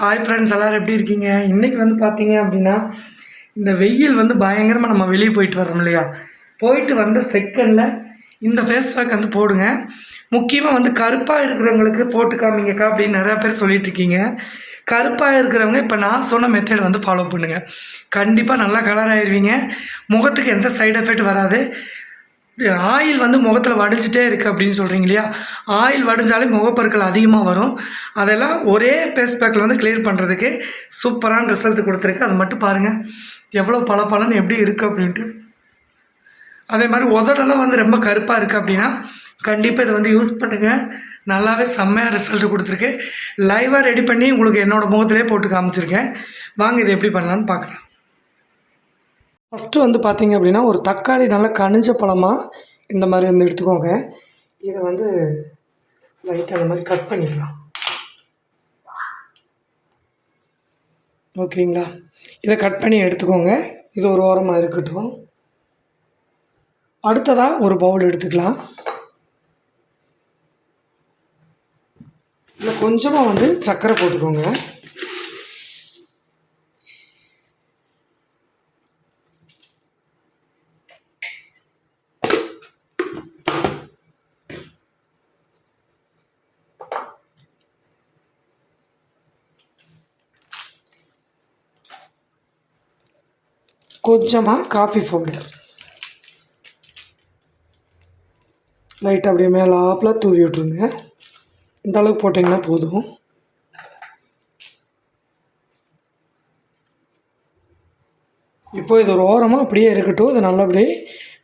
Hi friends, எல்லோரும் எப்படி இருக்கீங்க? இன்றைக்கி வந்து பார்த்தீங்க அப்படின்னா, இந்த வெயில் வந்து பயங்கரமாக நம்ம வெளியே போயிட்டு வரோம் இல்லையா? போயிட்டு வந்த செகண்டில் இந்த ஃபேஸ் பேக் வந்து போடுங்க. முக்கியமாக வந்து கருப்பாக இருக்கிறவங்களுக்கு போட்டு காமிங்கக்கா அப்படின்னு நிறையா பேர் சொல்லிகிட்ருக்கீங்க. கருப்பாக இருக்கிறவங்க இப்போ நான் சொன்ன மெத்தட் வந்து ஃபாலோ பண்ணுங்கள். கண்டிப்பாக நல்லா கலர் ஆயிடுவீங்க. முகத்துக்கு எந்த சைடு எஃபெக்ட் வராது. ஆயில் வந்து முகத்தில் வடிஞ்சிட்டே இருக்குது அப்படின்னு சொல்கிறீங்க இல்லையா? ஆயில் வடிஞ்சாலே முகப்பருக்கள் அதிகமாக வரும். அதெல்லாம் ஒரே ஃபேஸ் பேக்கில் வந்து கிளியர் பண்ணுறதுக்கு சூப்பரான ரிசல்ட் கொடுத்துருக்கு. அது மட்டும் பாருங்கள் எவ்வளோ பளபளன்னு எப்படி இருக்குது அப்படின்ட்டு. அதே மாதிரி உதடெல்லாம் வந்து ரொம்ப கருப்பாக இருக்குது அப்படின்னா கண்டிப்பாக இதை வந்து யூஸ் பண்ணுங்கள். நல்லாவே செம்மையாக ரிசல்ட் கொடுத்துருக்கு. லைவாக ரெடி பண்ணி உங்களுக்கு என்னோடய முகத்திலே போட்டு காமிச்சிருக்கேன். வாங்க இதை எப்படி பண்ணலான்னு பார்க்கலாம். ஃபஸ்ட்டு வந்து பார்த்திங்க அப்படின்னா, ஒரு தக்காளி நல்லா கனிஞ்ச பழமாக இந்த மாதிரி வந்து எடுத்துக்கோங்க. இதை வந்து லைட்டாக அந்த மாதிரி கட் பண்ணிக்கலாம். ஓகேங்களா? இதை கட் பண்ணி எடுத்துக்கோங்க. இது ஒரு ஓரமாக இருக்கட்டும். அடுத்ததாக ஒரு பவுல் எடுத்துக்கலாம். இதில் கொஞ்சமாக வந்து சர்க்கரை போட்டுக்கோங்க. கொஞ்சமாக காஃபி பவுடர் லைட்டாக அப்படியே மேலாப்பில் தூவி விட்ருங்க. இந்த அளவுக்கு போட்டிங்கன்னா போதும். இப்போ இது ஒரு ஓரமாக அப்படியே இருக்கட்டும். இதை நல்லபடியே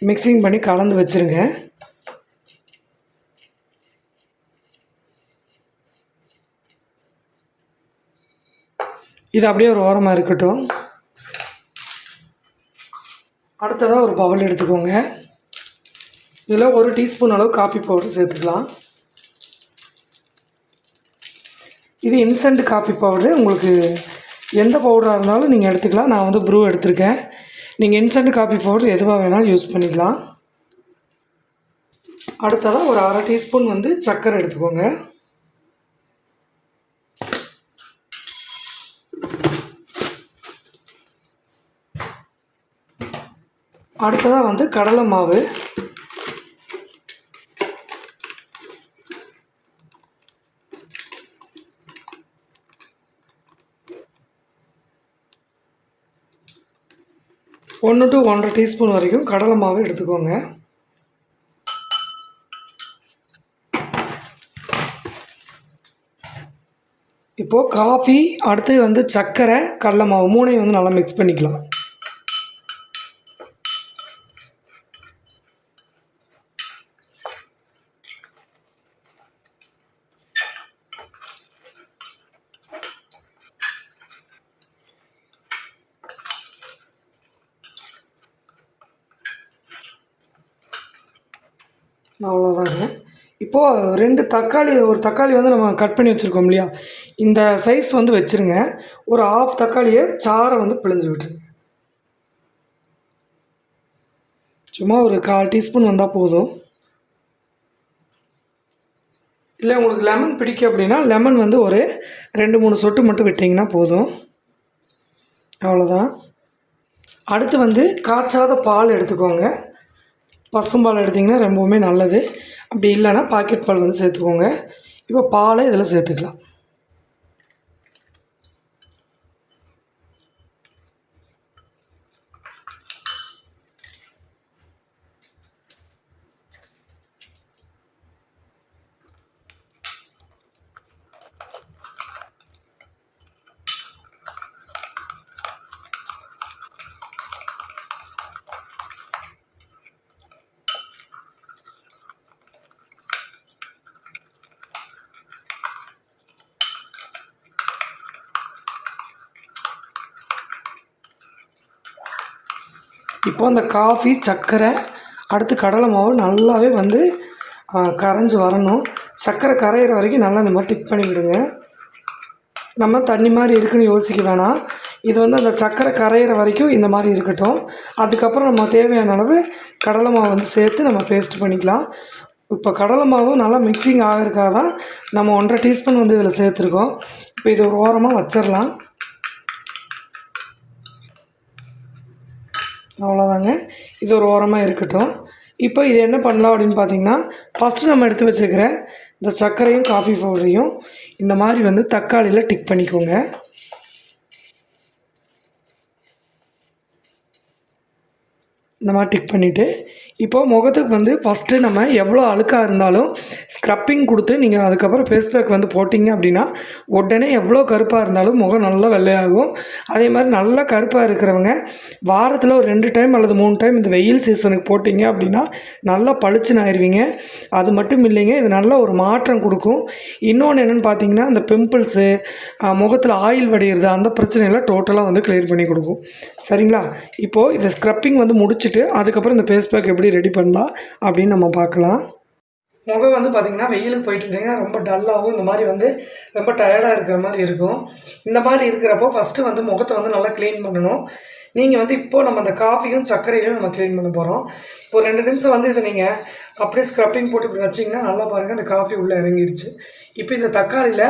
மிக்சிங் பண்ணி கலந்து வச்சுருங்க. இது அப்படியே ஒரு ஓரமாக இருக்கட்டும். அடுத்ததாக ஒரு பவுல் எடுத்துக்கோங்க. இதில் 1 டீஸ்பூன் அளவு காஃபி பவுடர் சேர்த்துக்கலாம். இது இன்ஸ்டன்ட் காஃபி பவுடரு. உங்களுக்கு எந்த பவுடராக இருந்தாலும் நீங்கள் எடுத்துக்கலாம். நான் வந்து ப்ரூ எடுத்திருக்கேன். நீங்கள் இன்ஸ்டன்ட் காஃபி பவுடர் எதுவாக வேணாலும் யூஸ் பண்ணிக்கலாம். அடுத்ததாக ஒரு 1/2 டீஸ்பூன் வந்து சர்க்கரை எடுத்துக்கோங்க. அடுத்ததாக வந்து கடலை மாவு. ஒன்று to 1.5 டீஸ்பூன் வரைக்கும் கடலை மாவு எடுத்துக்கோங்க. இப்போது காஃபி, அடுத்து வந்து சர்க்கரை, கடலை மாவு 3ஐயும் வந்து நல்லா மிக்ஸ் பண்ணிக்கலாம். அவ்வளோதாங்க. இப்போது 2 தக்காளி, ஒரு தக்காளி வந்து நம்ம கட் பண்ணி வச்சுருக்கோம் இல்லையா? இந்த சைஸ் வந்து வச்சுருங்க. ஒரு 1/2 தக்காளியை சாறை வந்து பிழிஞ்சு விட்டுருங்க. சும்மா ஒரு 1/4 டீஸ்பூன் வந்தால் போதும். இல்லை உங்களுக்கு லெமன் பிடிக்கும் அப்படின்னா லெமன் வந்து ஒரு 2-3 சொட்டு மட்டும் விட்டிங்கன்னா போதும். அவ்வளோதான். அடுத்து வந்து காய்ச்சாத பால் எடுத்துக்கோங்க. பசும்பால் எடுத்திங்கன்னா ரொம்பவுமே நல்லது. அப்படி இல்லைன்னா பாக்கெட் பால் வந்து சேர்த்துக்கோங்க. இப்போ பாலை இதில் சேர்த்துக்கலாம். இப்போ அந்த காஃபி, சர்க்கரை, அடுத்து கடலை மாவு நல்லாவே வந்து கரைஞ்சி வரணும். சர்க்கரை கரையிற வரைக்கும் நல்லா இந்த மாதிரி டிப் பண்ணி விடுங்க. நம்ம தண்ணி மாதிரி இருக்குதுன்னு யோசிக்க வேணாம். இது வந்து அந்த சர்க்கரை கரையிற வரைக்கும் இந்த மாதிரி இருக்கட்டும். அதுக்கப்புறம் நம்ம தேவையான அளவு கடலை மாவு வந்து சேர்த்து நம்ம பேஸ்ட் பண்ணிக்கலாம். இப்போ கடலை மாவு நல்லா மிக்சிங் ஆகிறதுக்காக தான் நம்ம 1.5 டீஸ்பூன் வந்து இதில் சேர்த்துருக்கோம். இப்போ இது ஒரு ஓரமாக வச்சிடலாம். அவ்வளோதாங்க. இது ஒரு ஓரமாக இருக்கட்டும். இப்போ இது என்ன பண்ணலாம் அப்படின்னு பார்த்தீங்கன்னா, ஃபஸ்ட்டு நம்ம எடுத்து வச்சுருக்கிற இந்த சர்க்கரையும் காஃபி பவுடரையும் இந்த மாதிரி வந்து தக்காளியில் டிக் பண்ணிக்கோங்க. இந்த மாதிரி டிக் பண்ணிவிட்டு, இப்போது முகத்துக்கு வந்து ஃபஸ்ட்டு நம்ம எவ்வளோ அழுக்காக இருந்தாலும் ஸ்க்ரப்பிங் கொடுத்து நீங்கள் அதுக்கப்புறம் ஃபேஸ் பேக் வந்து போட்டிங்க அப்படின்னா உடனே எவ்வளோ கருப்பாக இருந்தாலும் முகம் நல்லா வெள்ளையாகும். அதே மாதிரி நல்லா கருப்பாக இருக்கிறவங்க வாரத்தில் ஒரு 2 டைம் அல்லது 3 டைம் இந்த வெயில் சீசனுக்கு போட்டிங்க அப்படின்னா நல்லா பளிச்சுன்னு ஆயிடுவீங்க. அது மட்டும் இல்லைங்க, இது நல்ல ஒரு மாற்றம் கொடுக்கும். இன்னொன்று என்னென்னு பார்த்தீங்கன்னா, இந்த பிம்பிள்ஸு, முகத்தில் ஆயில் வடிகிறது அந்த பிரச்சனையெல்லாம் டோட்டலாக வந்து கிளியர் பண்ணி கொடுக்கும். சரிங்களா? இப்போது இதை ஸ்க்ரப்பிங் வந்து முடிச்சுட்டு அதுக்கப்புறம் இந்த ஃபேஸ் பேக் எப்படி ரெடி பண்ணலாம் அப்படின்னு நம்ம பார்க்கலாம். முகம் வந்து பார்த்திங்கன்னா வெயிலுக்கு போயிட்டு இருந்தீங்க ரொம்ப டல்லாகவும் இந்த மாதிரி வந்து ரொம்ப டயர்டாக இருக்கிற மாதிரி இருக்கும். இந்த மாதிரி இருக்கிறப்போ ஃபஸ்ட்டு வந்து முகத்தை வந்து நல்லா க்ளீன் பண்ணணும். நீங்கள் வந்து இப்போது நம்ம அந்த காஃபியும் சர்க்கரையிலையும் நம்ம க்ளீன் பண்ண போகிறோம். இப்போ 2 நிமிஷம் வந்து இதை நீங்கள் அப்படியே ஸ்க்ரப்பிங் போட்டு இப்படி வச்சிங்கன்னா நல்லா பாருங்கள், அந்த காஃபி உள்ளே இறங்கிடுச்சு. இப்போ இந்த தக்காளியில்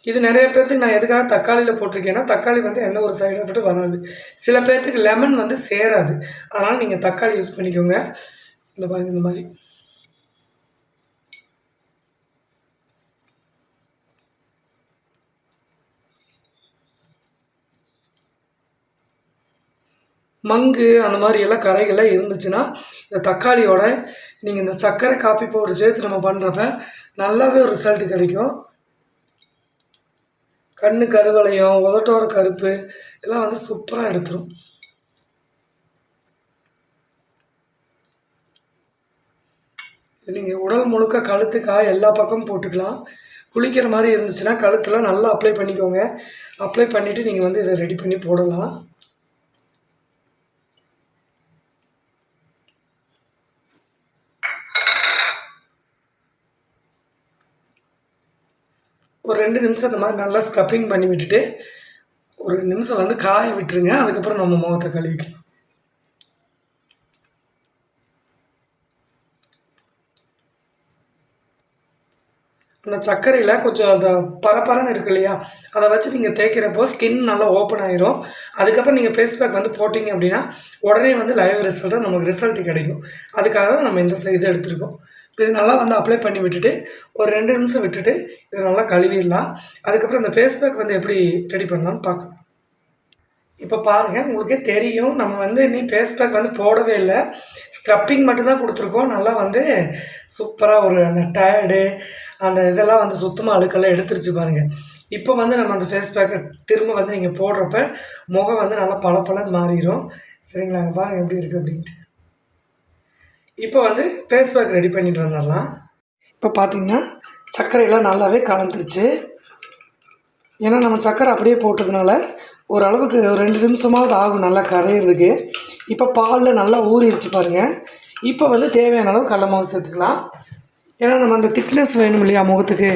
இது நிறைய பேர்த்துக்கு நான் எதுக்காக தக்காளியில் போட்டிருக்கேன்னா, தக்காளி வந்து எந்த ஒரு சைடு எஃபெக்ட்டும் வராது. சில பேர்த்துக்கு லெமன் வந்து சேராது. அதனால் நீங்கள் தக்காளி யூஸ் பண்ணிக்கோங்க. இந்த பாருங்கள், இந்த மாதிரி மங்கு அந்த மாதிரி எல்லாம் கரைகள்லாம் இருந்துச்சுன்னா இந்த தக்காளியோட நீங்கள் இந்த சர்க்கரை காப்பி பவுடர் சேர்த்து நம்ம பண்ணுறப்ப நல்லாவே ஒரு ரிசல்ட் கிடைக்கும். கண்ணு கருவளையம், உதட்டோர கருப்பு எல்லாம் வந்து சூப்பராக எடுத்துரும். நீங்கள் உடல் முழுக்க கழுத்துக்காக எல்லா பக்கமும் போட்டுக்கலாம். குளிக்கிற மாதிரி இருந்துச்சுன்னா கழுத்தில் நல்லா அப்ளை பண்ணிக்கோங்க. அப்ளை பண்ணிவிட்டு நீங்கள் வந்து இதை ரெடி பண்ணி போடலாம். ஒரு 2 நிமிஷம் இந்த மாதிரி நல்லா ஸ்க்ரப்பிங் பண்ணி விட்டுட்டு ஒரு 2 நிமிஷம் வந்து காய விட்டுருங்க. அதுக்கப்புறம் நம்ம முகத்தை கழுவிக்கலாம். அந்த சர்க்கரையில் கொஞ்சம் அந்த பரப்பரன்னு இருக்கு இல்லையா, அதை வச்சு நீங்கள் தேய்க்கிறப்போ ஸ்கின் நல்லா ஓப்பன் ஆயிரும். அதுக்கப்புறம் நீங்கள் ஃபேஸ் பேக் வந்து போட்டிங்க அப்படின்னா உடனே வந்து லைவ் ரிசல்ட்டாக நமக்கு ரிசல்ட் கிடைக்கும். அதுக்காக தான் நம்ம இந்த இதை எடுத்துருக்கோம். இப்போ இது நல்லா வந்து அப்ளை பண்ணி விட்டுட்டு ஒரு 2 நிமிஷம் விட்டுட்டு இதை நல்லா கழுவிடலாம். அதுக்கப்புறம் இந்த ஃபேஸ் பேக் வந்து எப்படி ரெடி பண்ணலான்னு பார்க்கலாம். இப்போ பாருங்கள், உங்களுக்கே தெரியும் நம்ம வந்து இன்னும் ஃபேஸ் பேக் வந்து போடவே இல்லை. ஸ்க்ரப்பிங் மட்டும்தான் கொடுத்துருக்கோம். நல்லா வந்து சூப்பராக ஒரு அந்த டயர்டு அந்த இதெல்லாம் வந்து சுத்தமாக அழுக்கெல்லாம் எடுத்துருச்சு பாருங்கள். இப்போ வந்து நம்ம அந்த ஃபேஸ் பேக்கை திரும்ப வந்து நீங்கள் போடுறப்ப முகம் வந்து நல்லா பளபளன்னு மாறிடும். சரிங்களா? பாருங்கள் எப்படி இருக்குது அப்படின்ட்டு. இப்போ வந்து ஃபேஸ் பேக் ரெடி பண்ணிட்டு வந்துடலாம். இப்போ பார்த்தீங்கன்னா சர்க்கரையெல்லாம் நல்லாவே கலந்துருச்சு. ஏன்னா நம்ம சர்க்கரை அப்படியே போட்டதுனால ஓரளவுக்கு ஒரு 2 நிமிஷமாவது ஆகும் நல்லா கரையிறதுக்கு. இப்போ பாலில் நல்லா ஊறிடுச்சு பாருங்கள். இப்போ வந்து தேவையான அளவு கடல மாவு சேர்த்துக்கலாம். ஏன்னா நம்ம அந்த திக்னஸ் வேணும் இல்லையா முகத்துக்கு,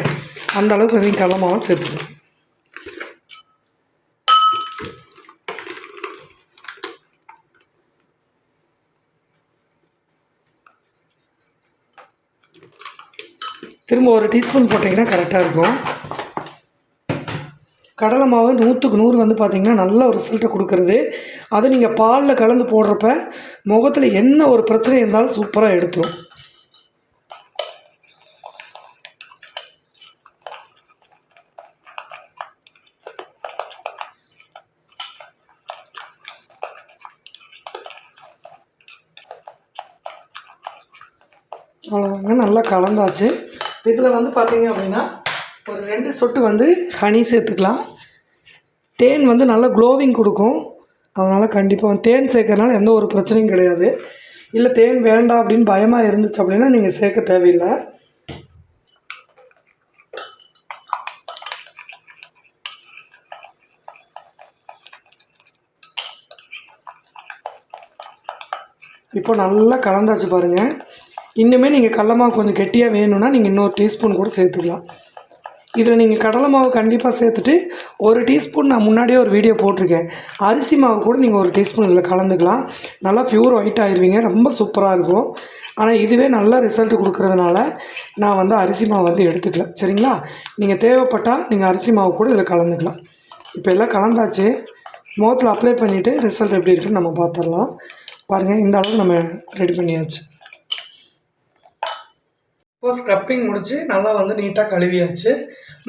அந்த அளவுக்கு எதையும் கடல மாவு சேர்த்துக்கலாம். திரும்ப ஒரு டீஸ்பூன் போட்டிங்கன்னா கரெக்டாக இருக்கும். கடலை மாவு 100க்கு 100 வந்து பார்த்திங்கன்னா நல்ல ஒரு ரிசல்ட்டை கொடுக்குறது. அது நீங்கள் பாலில் கலந்து போடுறப்ப முகத்தில் என்ன ஒரு பிரச்சனை இருந்தாலும் சூப்பராக எடுத்துரும். அவ்வளோதாங்க, நல்லா கலந்தாச்சு. இதில் வந்து பார்த்திங்க அப்படின்னா ஒரு 2 சொட்டு வந்து ஹனி சேர்த்துக்கலாம். தேன் வந்து நல்லா க்ளோவிங் கொடுக்கும். அதனால் கண்டிப்பாக தேன் சேர்க்கறனால எந்த ஒரு பிரச்சனையும் கிடையாது. இல்லை தேன் வேண்டாம் அப்படின்னு பயமாக இருந்துச்சு அப்படின்னா நீங்கள் சேர்க்க தேவையில்லை. இப்போ நல்லா கலந்தாச்சு பாருங்கள். இன்னுமே நீங்கள் கடல மாவு கொஞ்சம் கெட்டியாக வேணும்னா நீங்கள் இன்னொரு டீஸ்பூன் கூட சேர்த்துக்கலாம். இதில் நீங்கள் கடலை மாவு கண்டிப்பாக சேர்த்துட்டு 1 டீஸ்பூன் நான் முன்னாடியே ஒரு வீடியோ போட்டிருக்கேன். அரிசி மாவு கூட நீங்கள் 1 டீஸ்பூன் இதில் கலந்துக்கலாம். நல்லா ப்யூர் ஒயிட் ஆயிடுவீங்க. ரொம்ப சூப்பராக இருக்கும். ஆனால் இதுவே நல்ல ரிசல்ட் கொடுக்குறதுனால நான் வந்து அரிசி மாவு வந்து எடுத்துக்கல. சரிங்களா? நீங்கள் தேவைப்பட்டால் நீங்கள் அரிசி மாவு கூட இதில் கலந்துக்கலாம். இப்போ எல்லாம் கலந்தாச்சு. முகத்தில் அப்ளை பண்ணிவிட்டு ரிசல்ட் எப்படி இருக்குன்னு நம்ம பார்த்துடலாம். பாருங்கள், இந்த அளவுக்கு நம்ம ரெடி பண்ணியாச்சு. இப்போ ஸ்க்ரப்பிங் முடித்து நல்லா வந்து நீட்டாக கழுவியாச்சு.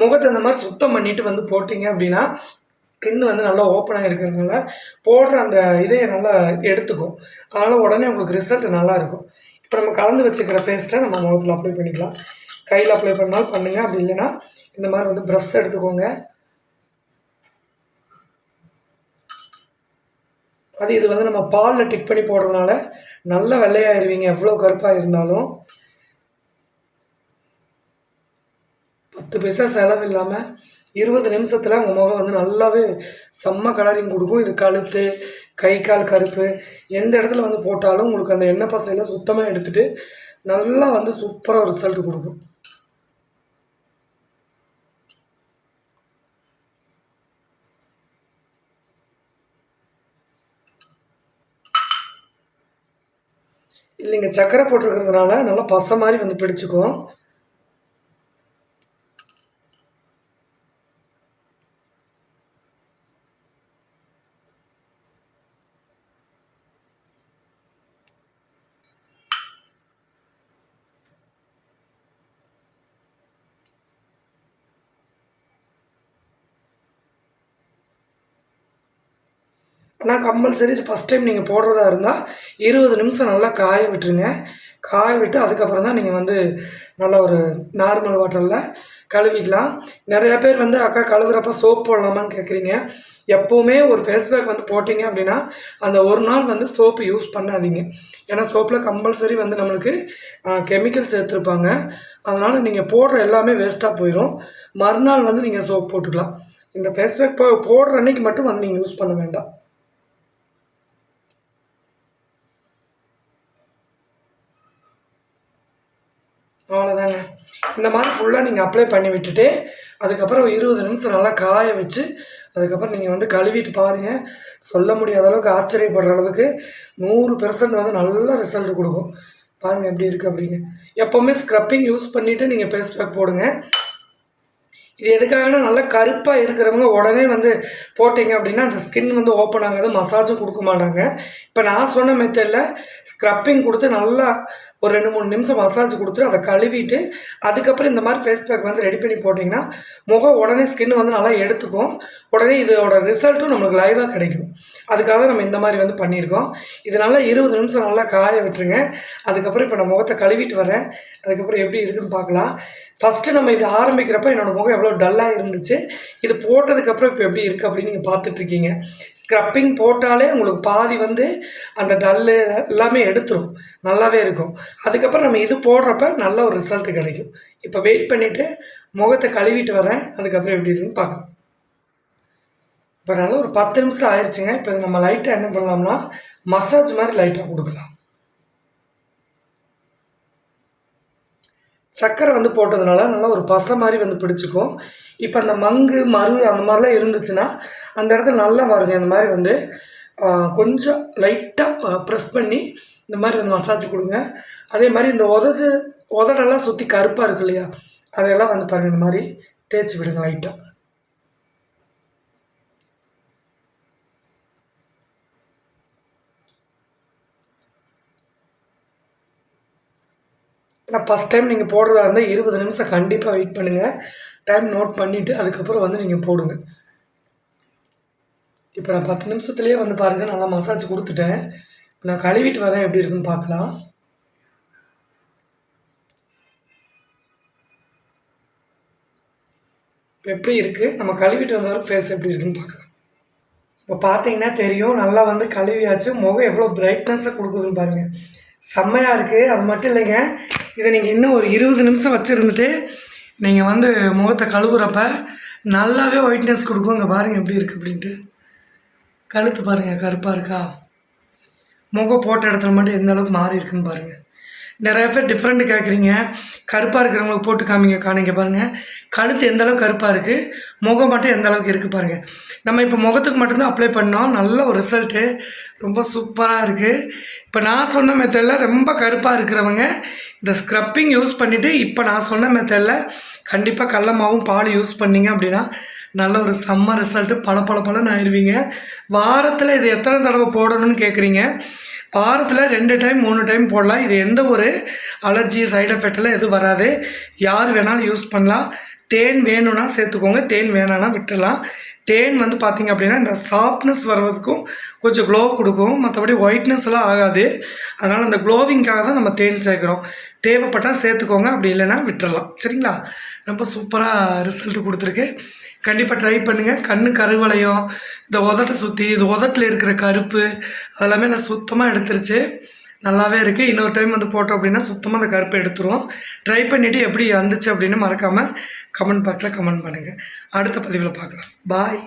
முகத்தை இந்த மாதிரி சுத்தம் பண்ணிவிட்டு வந்து போட்டிங்க அப்படின்னா ஸ்கின் வந்து நல்லா ஓப்பனாக இருக்கிறதுனால போடுற அந்த இதையை நல்லா எடுத்துக்கும். அதனால் உடனே உங்களுக்கு ரிசல்ட் நல்லாயிருக்கும். இப்போ நம்ம கலந்து வச்சுக்கிற பேஸ்ட்டை நம்ம முகத்தில் அப்ளை பண்ணிக்கலாம். கையில் அப்ளை பண்ணாலும் பண்ணுங்கள், அப்படி இல்லைன்னா இந்த மாதிரி வந்து ப்ரஷ் எடுத்துக்கோங்க. அது இது வந்து நம்ம பாலில் டிக் பண்ணி போடுறதுனால நல்ல வெள்ளையாயிருவீங்க எவ்வளோ கருப்பாக இருந்தாலும். 10 பைசா செலவு இல்லாமல் 20 நிமிஷத்தில் உங்கள் முகம் வந்து நல்லாவே செம்ம கலரிங் கொடுக்கும். இது கழுத்து, கை கால் கருப்பு எந்த இடத்துல வந்து போட்டாலும் உங்களுக்கு அந்த எண்ணெய் பசையெல்லாம் சுத்தமாக எடுத்துகிட்டு நல்லா வந்து சூப்பராக ரிசல்ட் கொடுக்கும். இல்லைங்க, சக்கரை போட்டிருக்கிறதுனால நல்லா பசை மாதிரி வந்து பிடிச்சிக்கும். ஆனால் கம்பல்சரி ஃபஸ்ட் டைம் நீங்கள் போடுறதா இருந்தால் 20 நிமிஷம் நல்லா காய விட்டுருங்க. காய விட்டு அதுக்கப்புறம் தான் நீங்கள் வந்து நல்லா ஒரு நார்மல் வாட்டரில் கழுவிக்கலாம். நிறையா பேர் வந்து அக்கா கழுவுறப்ப சோப் போடலாமான்னு கேட்குறீங்க. எப்போவுமே ஒரு ஃபேஸ் பேக் வந்து போட்டிங்க அப்படின்னா அந்த ஒரு நாள் வந்து சோப்பு யூஸ் பண்ணாதீங்க. ஏன்னா சோப்பில் கம்பல்சரி வந்து நம்மளுக்கு கெமிக்கல் சேர்த்துருப்பாங்க. அதனால் நீங்கள் போடுற எல்லாமே வேஸ்ட்டாக போயிடும். மறுநாள் வந்து நீங்கள் சோப் போட்டுக்கலாம். இந்த ஃபேஸ் பேக் போடுற அன்னைக்கு மட்டும் வந்து நீங்கள் யூஸ் பண்ண வேண்டாம். அவ்வளோதாங்க. இந்த மாதிரி ஃபுல்லாக நீங்கள் அப்ளை பண்ணி விட்டுட்டு அதுக்கப்புறம் 20 நிமிஷம் நல்லா காய வச்சு அதுக்கப்புறம் நீங்கள் வந்து கழுவிட்டு பாருங்கள். சொல்ல முடியாத அளவுக்கு ஆச்சரியப்படுற அளவுக்கு 100% வந்து நல்ல ரிசல்ட் கொடுக்கும். பாருங்கள் எப்படி இருக்குது அப்படின்னு. எப்போவுமே ஸ்க்ரப்பிங் யூஸ் பண்ணிவிட்டு நீங்கள் ஃபேஸ் பேக் போடுங்க. இது எதுக்காகனா நல்லா கருப்பாக இருக்கிறவங்க உடனே வந்து போட்டிங்க அப்படின்னா அந்த ஸ்கின் வந்து ஓப்பன் ஆகாது, மசாஜும் கொடுக்க மாட்டாங்க. இப்போ நான் சொன்ன மெத்தடில் ஸ்க்ரப்பிங் கொடுத்து நல்லா ஒரு 2-3 நிமிஷம் மசாஜ் கொடுத்துட்டு அதை கழுவிட்டு அதுக்கப்புறம் இந்த மாதிரி ஃபேஸ் பேக் வந்து ரெடி பண்ணி போட்டிங்கன்னா முகம் உடனே ஸ்கின் வந்து நல்லா எடுத்துக்கும். உடனே இதோட ரிசல்ட்டும் நம்மளுக்கு லைவாக கிடைக்கும். அதுக்காக நம்ம இந்த மாதிரி வந்து பண்ணியிருக்கோம். இது நல்லா 20 நிமிஷம் நல்லா காய விட்டுருங்க. அதுக்கப்புறம் இப்போ நான் முகத்தை கழுவிட்டு வரேன். அதுக்கப்புறம் எப்படி இருக்குன்னு பார்க்கலாம். ஃபஸ்ட்டு நம்ம இது ஆரம்பிக்கிறப்ப என்னோடய முகம் எவ்வளோ டல்லாக இருந்துச்சு, இது போட்டதுக்கப்புறம் இப்போ எப்படி இருக்குது அப்படின்னு நீங்கள் பார்த்துட்ருக்கீங்க. ஸ்க்ரப்பிங் போட்டாலே உங்களுக்கு பாதி வந்து அந்த டல்லு எல்லாமே எடுத்துரும், நல்லாவே இருக்கும். அதுக்கப்புறம் நம்ம இது போடுறப்ப நல்ல ஒரு ரிசல்ட் கிடைக்கும். இப்போ வெயிட் பண்ணிவிட்டு முகத்தை கழுவிட்டு வரேன். அதுக்கப்புறம் எப்படி இருக்குன்னு பார்க்கலாம். இப்போ நல்லா ஒரு 10 நிமிஷம் ஆயிடுச்சுங்க. இப்போ நம்ம லைட்டாக என்ன பண்ணலாம்னா மசாஜ் மாதிரி லைட்டாக கொடுக்கலாம். சர்க்கரை வந்து போட்டதுனால நல்லா ஒரு பசை மாதிரி வந்து பிடிச்சிக்கும். இப்போ அந்த மங்கு மரு அந்த மாதிரிலாம் இருந்துச்சுன்னா அந்த இடத்துல நல்லா வருங்க. அந்த மாதிரி வந்து கொஞ்சம் லைட்டாக ப்ரெஸ் பண்ணி இந்த மாதிரி வந்து மசாஜ் கொடுங்க. அதே மாதிரி இந்த உதடெல்லாம் சுற்றி கருப்பாக இருக்கு இல்லையா, அதையெல்லாம் வந்து பாருங்கள் இந்த மாதிரி தேய்ச்சி விடுங்க லைட்டாக. ஆனால் ஃபஸ்ட் டைம் நீங்கள் போடுறதா இருந்தால் 20 நிமிஷம் கண்டிப்பாக வெயிட் பண்ணுங்கள். டைம் நோட் பண்ணிவிட்டு அதுக்கப்புறம் வந்து நீங்கள் போடுங்க. இப்போ நான் 10 நிமிஷத்துலேயே வந்து பாருங்கள் நல்லா மசாஜ் கொடுத்துட்டேன். இப்போ நான் கழுவிட்டு வரேன், எப்படி இருக்குன்னு பார்க்கலாம். இப்போ எப்படி இருக்குது, நம்ம கழுவிட்டு வந்தவரைக்கும் ஃபேஸ் எப்படி இருக்குன்னு பார்க்கலாம். இப்போ பார்த்தீங்கன்னா தெரியும், நல்லா வந்து கழுவியாச்சு. முகம் எவ்வளோ பிரைட்னஸை கொடுக்குதுன்னு பாருங்கள், செம்மையாக இருக்குது. அது மட்டும் இல்லைங்க, இதை நீங்கள் இன்னும் ஒரு 20 நிமிஷம் வச்சுருந்துட்டு நீங்கள் வந்து முகத்தை கழுவுறப்ப நல்லாவே ஒயிட்னஸ் கொடுக்கும். இங்கே பாருங்கள் எப்படி இருக்குது அப்படின்ட்டு. கழுத்து பாருங்கள் கருப்பாக இருக்கா, முகம் போட்ட இடத்துல மட்டும் எந்த அளவுக்கு மாறி இருக்குன்னு பாருங்கள். நிறைய பேர் டிஃப்ரெண்ட் கேட்குறீங்க. கருப்பாக இருக்கிறவங்களுக்கு போட்டு காணிங்க பாருங்கள். கழுத்து எந்த அளவுக்கு கருப்பாக இருக்குது, முகம் மட்டும் எந்த அளவுக்கு இருக்குது பாருங்கள். நம்ம இப்போ முகத்துக்கு மட்டும்தான் அப்ளை பண்ணோம். நல்ல ஒரு ரிசல்ட்டு, ரொம்ப சூப்பராக இருக்குது. இப்போ நான் சொன்ன மெத்தடில் ரொம்ப கருப்பாக இருக்கிறவங்க இந்த ஸ்க்ரப்பிங் யூஸ் பண்ணிவிட்டு இப்போ நான் சொன்ன மெத்தடில் கண்டிப்பாக கடல மாவும் பால் யூஸ் பண்ணிங்க அப்படின்னா நல்ல ஒரு செம்ம ரிசல்ட்டு, பளபளன்னு ஆயிடுவீங்க. வாரத்தில் இது எத்தனை தடவை போடணும்னு கேட்குறீங்க. வாரத்தில் 2 டைம் 3 டைம் போடலாம். இது எந்த ஒரு அலர்ஜி சைடு எஃபெக்டெல்லாம் எதுவும் வராது. யார் வேணாலும் யூஸ் பண்ணலாம். தேன் வேணும்னா சேர்த்துக்கோங்க, தேன் வேணான்னா விட்டுடலாம். தேன் வந்து பார்த்திங்க அப்படின்னா இந்த சாஃப்ட்னஸ் வர்றதுக்கும் கொஞ்சம் க்ளோ கொடுக்கும், மற்றபடி ஒயிட்னஸ் எல்லாம் ஆகாது. அதனால் அந்த க்ளோவிங்காக தான் நம்ம தேன் சேர்க்குறோம். தேவைப்பட்டால் சேர்த்துக்கோங்க, அப்படி இல்லைன்னா விட்டுறலாம். சரிங்களா? ரொம்ப சூப்பராக ரிசல்ட் கொடுத்துருக்கு. கண்டிப்பாக ட்ரை பண்ணுங்கள். கண்ணு கருவளையம், இந்த உதட்டை சுற்றி, இது உதட்டில் இருக்கிற கருப்பு அதெல்லாமே நான் சுத்தமாக எடுத்துருச்சு. நல்லாவே இருக்குது. இன்னொரு டைம் வந்து போட்டோம் அப்படின்னா சுத்தமாக அந்த கருப்பை எடுத்துருவோம். ட்ரை பண்ணிவிட்டு எப்படி வந்துச்சு அப்படின்னு மறக்காமல் கமெண்ட் பாக்ஸில் கமெண்ட் பண்ணுங்கள். அடுத்த பதிவில் பார்க்கலாம். பாய்.